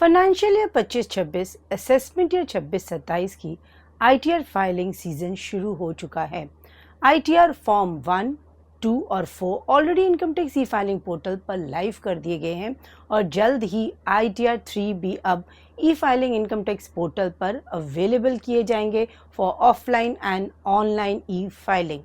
Financial year 25-26 assessment year 26-27 की ITR filing season शुरू हो चुका है। आईटीआर फॉर्म 1, 2 और 4 already income tax e filing portal पर लाइव कर दिए गए हैं और जल्द ही आईटीआर 3 भी अब e filing income tax portal पर अवेलेबल किए जाएंगे for offline and online e filing.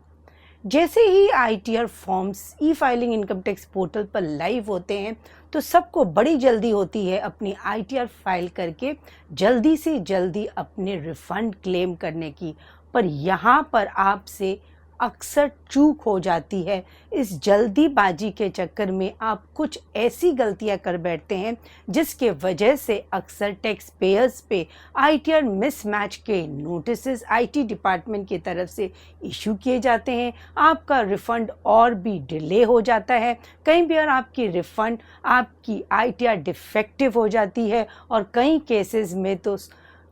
जैसे ही ITR forms e filing income tax portal पर लाइव होते हैं तो सबको बड़ी जल्दी होती है अपनी आईटीआर फाइल करके जल्दी से जल्दी अपने रिफंड क्लेम करने की। पर यहाँ पर आपसे अक्सर चूक हो जाती है। इस जल्दीबाजी के चक्कर में आप कुछ ऐसी गलतियां कर बैठते हैं जिसके वजह से अक्सर टैक्स पेयर्स पे आईटीआर मिसमैच के नोटिसेस आईटी डिपार्टमेंट की तरफ से इशू किए जाते हैं। आपका रिफ़ंड और भी डिले हो जाता है। कई बार आपकी रिफ़ंड आपकी आईटीआर डिफेक्टिव हो जाती है और कई केसेस में तो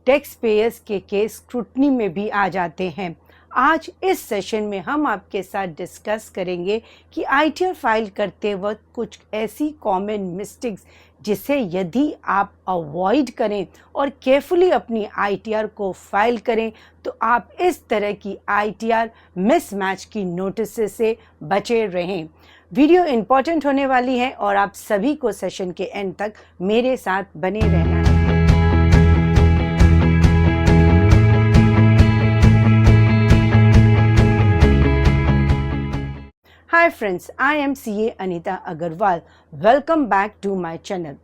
टैक्स पेयर्स के केस स्क्रूटनी में भी आ जाते हैं। आज इस सेशन में हम आपके साथ डिस्कस करेंगे कि आईटीआर फाइल करते वक्त कुछ ऐसी कॉमन मिस्टेक्स जिसे यदि आप अवॉइड करें और केयरफुली अपनी आईटीआर को फाइल करें तो आप इस तरह की आईटीआर मिसमैच की नोटिस से बचे रहें। वीडियो इम्पॉर्टेंट होने वाली है और आप सभी को सेशन के एंड तक मेरे साथ बने रहना है। Hi friends, I am CA Anita Agarwal. Welcome back to my channel.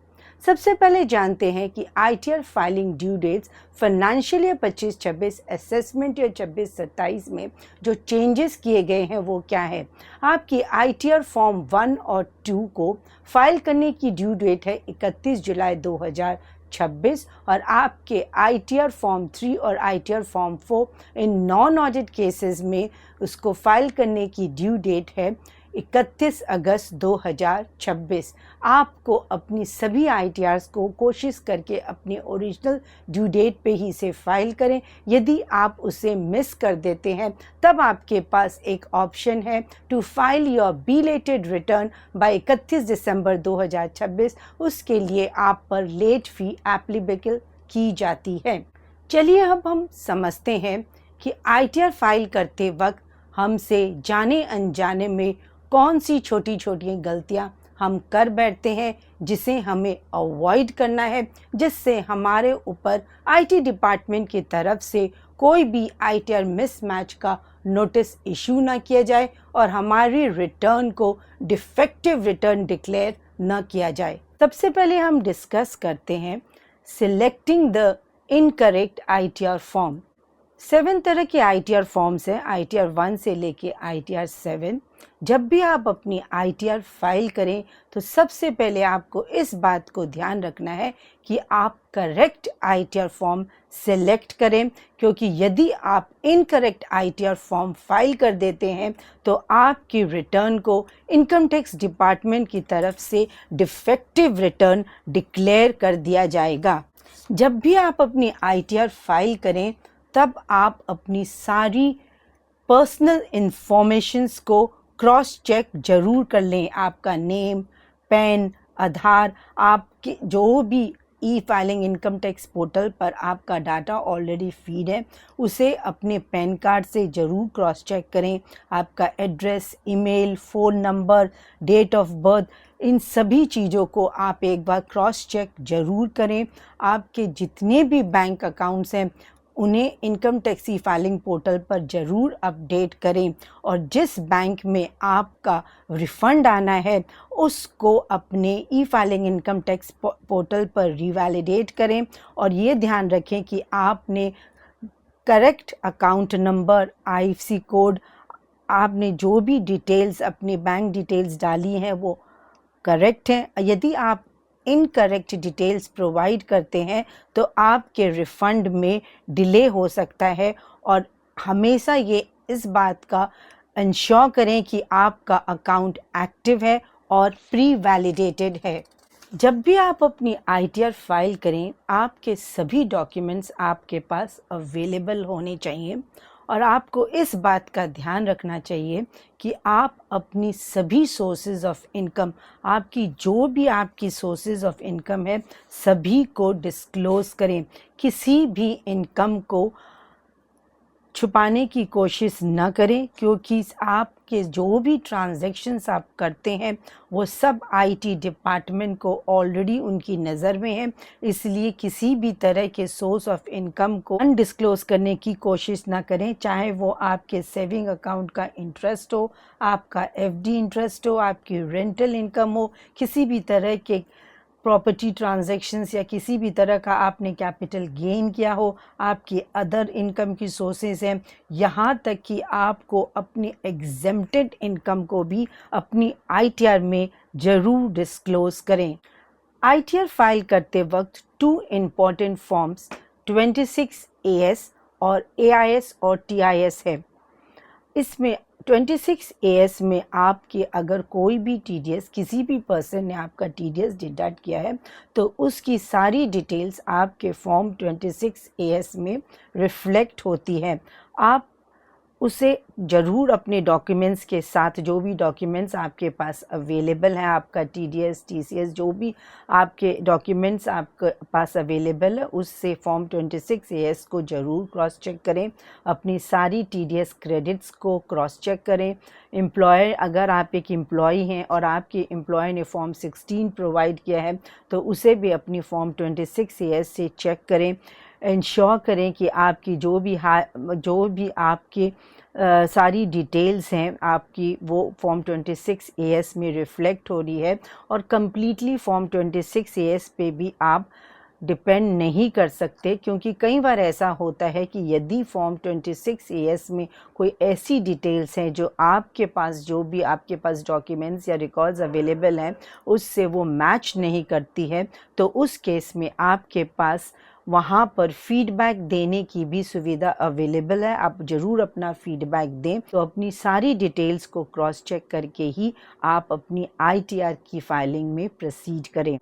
सबसे पहले जानते हैं कि ITR filing due dates financial year 25-26 assessment year 26-27 में जो चेंजेस किए गए हैं वो क्या है। आपकी आईटीआर फॉर्म 1 और 2 को फाइल करने की ड्यू डेट है 31 जुलाई 2026 और आपके आईटीआर फॉर्म 3 और ITR form 4 in non audit cases में उसको फाइल करने की ड्यू डेट है 31 अगस्त 2026। आपको अपनी सभी आईटीआर्स को कोशिश करके अपने ओरिजिनल ड्यू डेट पे ही से फाइल करें। यदि आप उसे मिस कर देते हैं तब आपके पास एक ऑप्शन है to file your belated return by 31 December 2026। उसके लिए आप पर लेट फी एप्लीकेबल की जाती है। चलिए अब हम समझते हैं कि आईटीआर फाइल करते वक्त हमसे जाने अनजाने में कौन सी छोटी छोटी गलतियां हम कर बैठते हैं जिसे हमें अवॉइड करना है, जिससे हमारे ऊपर आईटी डिपार्टमेंट की तरफ से कोई भी आईटीआर मिसमैच का नोटिस इशू ना किया जाए और हमारी रिटर्न को डिफेक्टिव रिटर्न डिक्लेयर न किया जाए। सबसे पहले हम डिस्कस करते हैं selecting the incorrect ITR form. 7 तरह के आईटीआर फॉर्म्स हैं, आईटीआर 1 से लेके आईटीआर 7। जब भी आप अपनी आईटीआर फाइल करें तो सबसे पहले आपको इस बात को ध्यान रखना है कि आप करेक्ट आईटीआर फॉर्म सेलेक्ट करें, क्योंकि यदि आप इनकरेक्ट आईटीआर फॉर्म फाइल कर देते हैं तो आपकी रिटर्न को इनकम टैक्स डिपार्टमेंट की तरफ से डिफेक्टिव रिटर्न डिक्लेयर कर दिया जाएगा। जब भी आप अपनी आईटीआर फाइल करें तब आप अपनी सारी पर्सनल इंफॉर्मेशंस को क्रॉस चेक जरूर कर लें। आपका नेम, पैन, आधार, आपके जो भी ई फाइलिंग इनकम टैक्स पोर्टल पर आपका डाटा ऑलरेडी फीड है उसे अपने पैन कार्ड से ज़रूर क्रॉस चेक करें। आपका address, email, phone number, date of birth, इन सभी चीज़ों को आप एक बार क्रॉस चेक ज़रूर करें। आपके जितने भी बैंक अकाउंट्स हैं उन्हें income tax e filing portal पर ज़रूर अपडेट करें और जिस बैंक में आपका रिफ़ंड आना है उसको अपने ई फाइलिंग इनकम टैक्स पोर्टल पर रिवैलिडेट करें और ये ध्यान रखें कि आपने correct account number, IFSC code, आपने जो भी डिटेल्स अपनी बैंक डिटेल्स डाली हैं वो करेक्ट हैं। यदि आप इनकरेक्ट डिटेल्स प्रोवाइड करते हैं तो आपके रिफ़ंड में डिले हो सकता है और हमेशा ये इस बात का इंश्योर करें कि आपका अकाउंट एक्टिव है और प्री वैलिडेटेड है। जब भी आप अपनी आईटीआर फाइल करें आपके सभी डॉक्यूमेंट्स आपके पास अवेलेबल होने चाहिए और आपको इस बात का ध्यान रखना चाहिए कि आप अपनी सभी सोर्सेज ऑफ इनकम, आपकी जो भी आपकी सोर्सेज ऑफ इनकम है, सभी को डिस्क्लोज़ करें। किसी भी इनकम को छुपाने की कोशिश न करें, क्योंकि आपके जो भी ट्रांजैक्शंस आप करते हैं वो सब आईटी डिपार्टमेंट को ऑलरेडी उनकी नज़र में है। इसलिए किसी भी तरह के सोर्स ऑफ इनकम को अनडिस्क्लोज करने की कोशिश ना करें, चाहे वो आपके सेविंग अकाउंट का इंटरेस्ट हो, आपका एफडी इंटरेस्ट हो, आपकी रेंटल इनकम हो, किसी भी तरह के प्रॉपर्टी ट्रांजैक्शंस या किसी भी तरह का आपने कैपिटल गेन किया हो, आपकी अदर इनकम की सोर्सेज हैं, यहाँ तक कि आपको अपनी एग्जेम्प्टेड इनकम को भी अपनी आईटीआर में ज़रूर डिस्क्लोज़ करें। आईटीआर फाइल करते वक्त 2 इम्पॉर्टेंट फॉर्म्स 26 एएस और एआईएस और टीआईएस है। इसमें 26 एएस में आपके अगर कोई भी टीडीएस, किसी भी पर्सन ने आपका टीडीएस डिडक्ट किया है तो उसकी सारी डिटेल्स आपके फॉर्म 26 एएस में रिफ्लेक्ट होती है। आप उसे ज़रूर अपने डॉक्यूमेंट्स के साथ, जो भी डॉक्यूमेंट्स आपके पास अवेलेबल हैं, आपका टीडीएस, टीसीएस, जो भी आपके डॉक्यूमेंट्स आपके पास अवेलेबल है, उससे फॉर्म 26 एएस को ज़रूर क्रॉस चेक करें। अपनी सारी टीडीएस क्रेडिट्स को क्रॉस चेक करें। एम्प्लॉयर, अगर आप एक एम्प्लॉई हैं और आपके एम्प्लॉयर ने फॉर्म 16 प्रोवाइड किया है तो उसे भी अपनी फॉर्म 26 एएस से चेक करें। इंश्योर करें कि आपकी जो भी आपके सारी डिटेल्स हैं आपकी, वो फॉर्म 26 एएस में रिफ्लेक्ट हो रही है। और कम्प्लीटली फॉर्म 26 एएस पे भी आप डिपेंड नहीं कर सकते, क्योंकि कई बार ऐसा होता है कि यदि फॉर्म 26 एएस में कोई ऐसी डिटेल्स हैं जो आपके पास, जो भी आपके पास डॉक्यूमेंट्स या रिकॉर्ड्स अवेलेबल हैं, उससे वो मैच नहीं करती है, तो उस केस में आपके पास वहाँ पर फीडबैक देने की भी सुविधा अवेलेबल है। आप ज़रूर अपना फीडबैक दें। तो अपनी सारी डिटेल्स को क्रॉस चेक करके ही आप अपनी आईटीआर की फाइलिंग में प्रोसीड करें।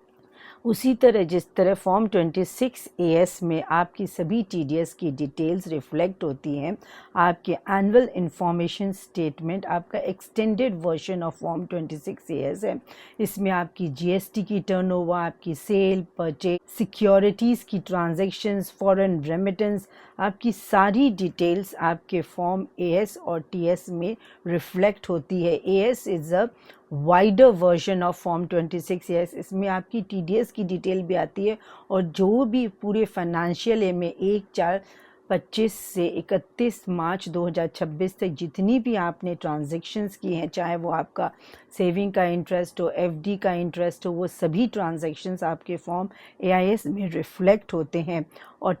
उसी तरह जिस तरह फॉर्म 26 एएस में आपकी सभी टीडीएस की डिटेल्स रिफ्लेक्ट होती हैं, आपके एनुअल इंफॉर्मेशन स्टेटमेंट आपका extended version of form 26 as है। इसमें आपकी जीएसटी की टर्नओवर, आपकी सेल, परचेज, सिक्योरिटीज़ की ट्रांजैक्शंस, फॉरेन रेमिटेंस, आपकी सारी डिटेल्स आपके फॉर्म एएस और टीएस में रिफ्लेक्ट होती है। As is a wider version of form 26 as. इसमें आपकी टीडीएस की डिटेल भी आती है और जो भी पूरे फाइनेंशियल ईयर में 1/4/25 से 31 मार्च 2026 तक जितनी भी आपने ट्रांजैक्शंस की हैं, चाहे वो आपका सेविंग का इंटरेस्ट हो, एफडी का इंटरेस्ट हो, वो सभी ट्रांजैक्शंस आपके फॉर्म एआईएस में रिफ्लेक्ट होते हैं। और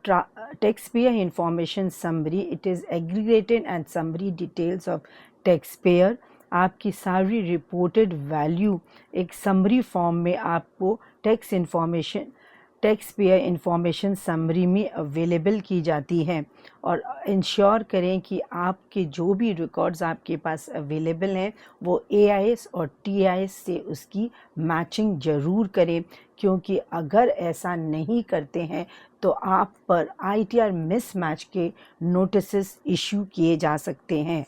tax payer information summary, it is aggregated and summary details of tax payer. आपकी सारी रिपोर्टेड वैल्यू एक समरी फॉर्म में आपको टैक्स पेयर इंफॉर्मेशन समरी में अवेलेबल की जाती है। और इंश्योर करें कि आपके जो भी रिकॉर्ड्स आपके पास अवेलेबल हैं वो एआईएस और टीआईएस से उसकी मैचिंग ज़रूर करें, क्योंकि अगर ऐसा नहीं करते हैं तो आप पर आईटीआर मिसमैच के नोटिस इशू किए जा सकते हैं।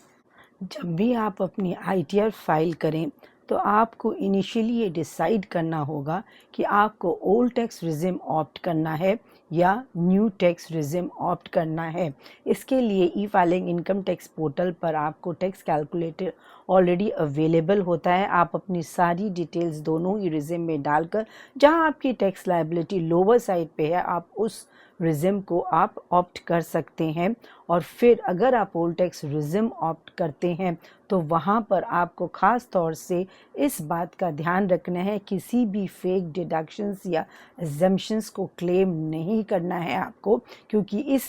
जब भी आप अपनी आईटीआर फाइल करें तो आपको इनिशियली ये डिसाइड करना होगा कि आपको ओल्ड टैक्स रिजिम ऑप्ट करना है या न्यू टैक्स रिजिम ऑप्ट करना है। इसके लिए ई फाइलिंग इनकम टैक्स पोर्टल पर आपको टैक्स कैलकुलेटर ऑलरेडी अवेलेबल होता है। आप अपनी सारी डिटेल्स दोनों ही रिजिम में डालकर, जहां आपकी टैक्स लायबिलिटी लोअर साइड पे है, आप उस रिजिम को आप ऑप्ट कर सकते हैं। और फिर अगर आप ओल्ड टैक्स रिजिम ऑप्ट करते हैं तो वहाँ पर आपको ख़ास तौर से इस बात का ध्यान रखना है, किसी भी फेक डिडक्शंस या एग्जम्पशंस को क्लेम नहीं करना है आपको, क्योंकि इस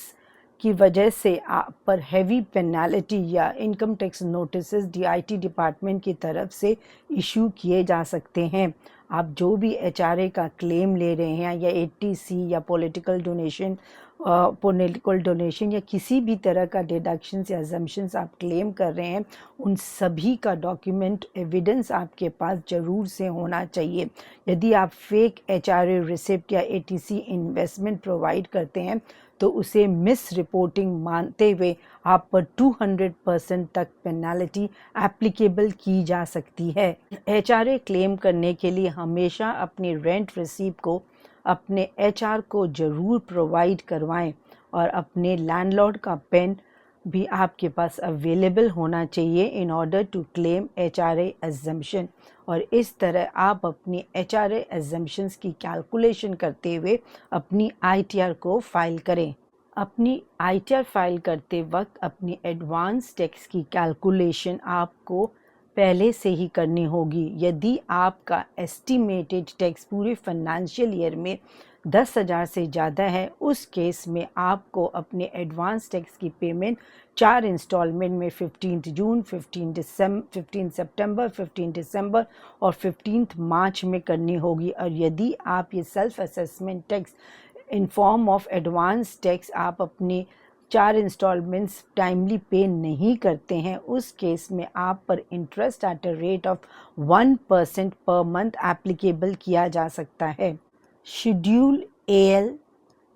की वजह से आप पर हैवी पेनल्टी या income tax notices DIT department की तरफ से इशू किए जा सकते हैं। आप जो भी एचआरए का क्लेम ले रहे हैं या एटीसी या पॉलिटिकल डोनेशन, पॉलिटिकल डोनेशन या किसी भी तरह का डिडक्शंस या अजम्पशंस आप क्लेम कर रहे हैं, उन सभी का डॉक्यूमेंट एविडेंस आपके पास ज़रूर से होना चाहिए। यदि आप फेक HRA रिसिप्ट या ATC इन्वेस्टमेंट प्रोवाइड करते हैं तो उसे मिस रिपोर्टिंग मानते हुए आप पर 200% तक पेनल्टी एप्लीकेबल की जा सकती है। HRA क्लेम करने के लिए हमेशा अपनी रेंट रिसीप्ट को अपने HR को ज़रूर प्रोवाइड करवाएं और अपने लैंडलॉर्ड का पेन भी आपके पास अवेलेबल होना चाहिए in order to claim HRA exemption. और इस तरह आप अपनी HRA एग्जम्पशंस की कैलकुलेशन करते हुए अपनी ITR को फाइल करें। अपनी ITR फाइल करते वक्त अपनी एडवांस टैक्स की कैलकुलेशन आपको पहले से ही करनी होगी। यदि आपका एस्टिमेटेड टैक्स पूरे फाइनेंशियल ईयर में 10,000 से ज़्यादा है, उस केस में आपको अपने एडवांस टैक्स की पेमेंट 4 इंस्टॉलमेंट में 15 जून, 15 सितंबर, 15 दिसंबर और 15 मार्च में करनी होगी। और यदि आप ये self assessment tax in form of advance tax आप अपनी 4 इंस्टॉलमेंट्स टाइमली पे नहीं करते हैं, उस केस में आप पर interest at a rate of 1% per month applicable किया जा सकता है। Schedule AL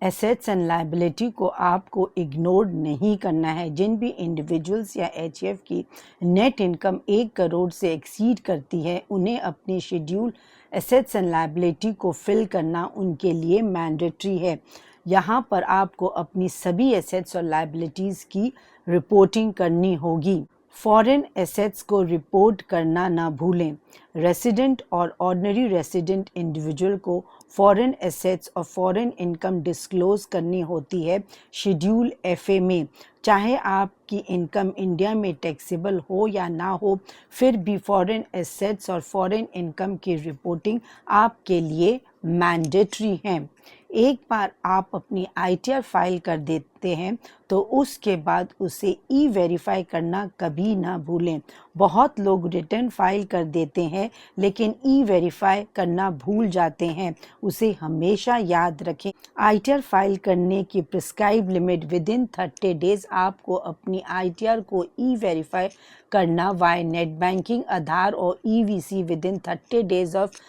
assets and liability को आपको इग्नोर नहीं करना है। जिन भी इंडिविजुअल्स या HF की नेट इनकम 1 करोड़ से एक्सीड करती है, उन्हें अपने शेड्यूल एसेट्स एंड लायबिलिटी को फिल करना उनके लिए मैंडेटरी है। यहाँ पर आपको अपनी सभी एसेट्स और लायबिलिटीज़ की रिपोर्टिंग करनी होगी। फॉरेन एसेट्स को रिपोर्ट करना ना भूलें। रेसिडेंट और ऑर्डिनरी रेसिडेंट इंडिविजुअल को फॉरेन एसेट्स और फॉरेन इनकम डिस्क्लोज करनी होती है शेड्यूल FA में। चाहे आपकी इनकम इंडिया में टैक्सेबल हो या ना हो, फिर भी फॉरेन एसेट्स और फॉरेन इनकम की रिपोर्टिंग आपके लिए मैंडेटरी है। एक बार आप अपनी ITR फाइल कर देते हैं तो उसके बाद उसे E-वेरीफाई करना कभी ना भूलें। बहुत लोग रिटर्न फाइल कर देते हैं लेकिन E-वेरीफाई करना भूल जाते हैं, उसे हमेशा याद रखें। ITR फाइल करने की प्रिस्क्राइब लिमिट विदिन 30 डेज आपको अपनी ITR को E-वेरीफाई करना वाया नेट बैंकिंग, आधार और EVC within 30 days of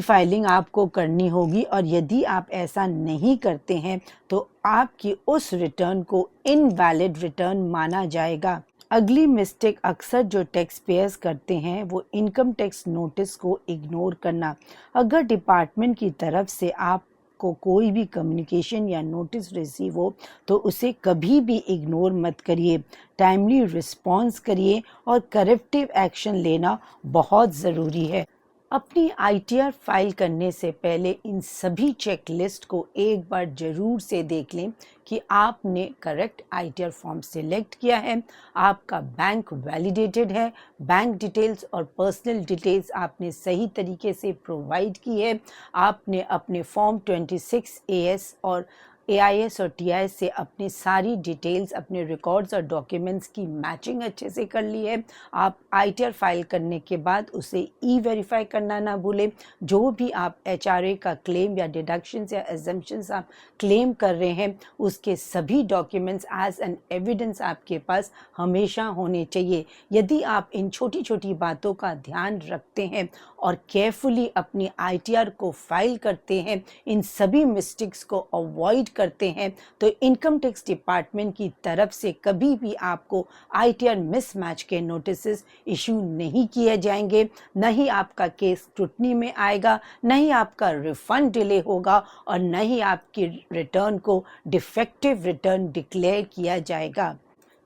filing आपको करनी होगी। और यदि आप ऐसा नहीं करते हैं तो आपकी उस रिटर्न को इनवैलिड रिटर्न माना जाएगा। अगली मिस्टेक अक्सर जो टैक्स पेयर्स करते हैं वो इनकम टैक्स नोटिस को इग्नोर करना। अगर डिपार्टमेंट की तरफ से आपको कोई भी कम्युनिकेशन या नोटिस रिसीव हो तो उसे कभी भी इग्नोर मत करिए। टाइमली रिस्पॉन्स करिए और करेक्टिव एक्शन लेना बहुत ज़रूरी है। अपनी ITR फाइल करने से पहले इन सभी चेक लिस्ट को एक बार ज़रूर से देख लें कि आपने करेक्ट ITR फॉर्म सिलेक्ट किया है, आपका बैंक वैलिडेटेड है, बैंक डिटेल्स और पर्सनल डिटेल्स आपने सही तरीके से प्रोवाइड की है, आपने अपने फॉर्म 26 AS और AIS और TIS से अपनी सारी डिटेल्स, अपने रिकॉर्ड्स और डॉक्यूमेंट्स की मैचिंग अच्छे से कर ली है। आप ITR फाइल करने के बाद उसे E-वेरीफाई करना ना भूलें। जो भी आप HRA का क्लेम या डिडक्शंस या एग्जम्पशंस आप क्लेम कर रहे हैं, उसके सभी डॉक्यूमेंट्स एज एन एविडेंस आपके पास हमेशा होने चाहिए। यदि आप इन छोटी छोटी बातों का ध्यान रखते हैं और केयरफुली अपनी ITR को फाइल करते हैं, इन सभी मिस्टेक्स को अवॉइड करते हैं, तो इनकम टैक्स डिपार्टमेंट की तरफ से कभी भी आपको ITR मिसमैच के नोटिसेस इशू नहीं किए जाएंगे। न ही आपका केस स्क्रूटनी में आएगा, न ही आपका रिफंड डिले होगा और न ही आपकी रिटर्न को डिफेक्टिव रिटर्न डिक्लेयर किया जाएगा।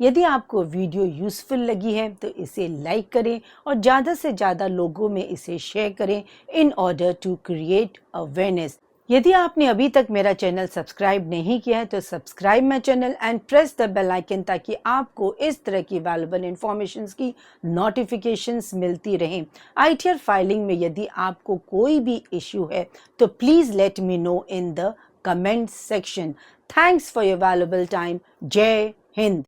यदि आपको वीडियो यूज़फुल लगी है तो इसे लाइक करें और ज़्यादा से ज़्यादा लोगों में इसे शेयर करें in order to create awareness. यदि आपने अभी तक मेरा चैनल सब्सक्राइब नहीं किया है तो subscribe my channel and press the bell icon ताकि आपको इस तरह की वैल्यूएबल इंफॉर्मेशन की नोटिफिकेशंस मिलती रहें। ITR फाइलिंग में यदि आपको कोई भी इशू है तो please let me know in the comment section. Thanks for your valuable time. जय हिंद।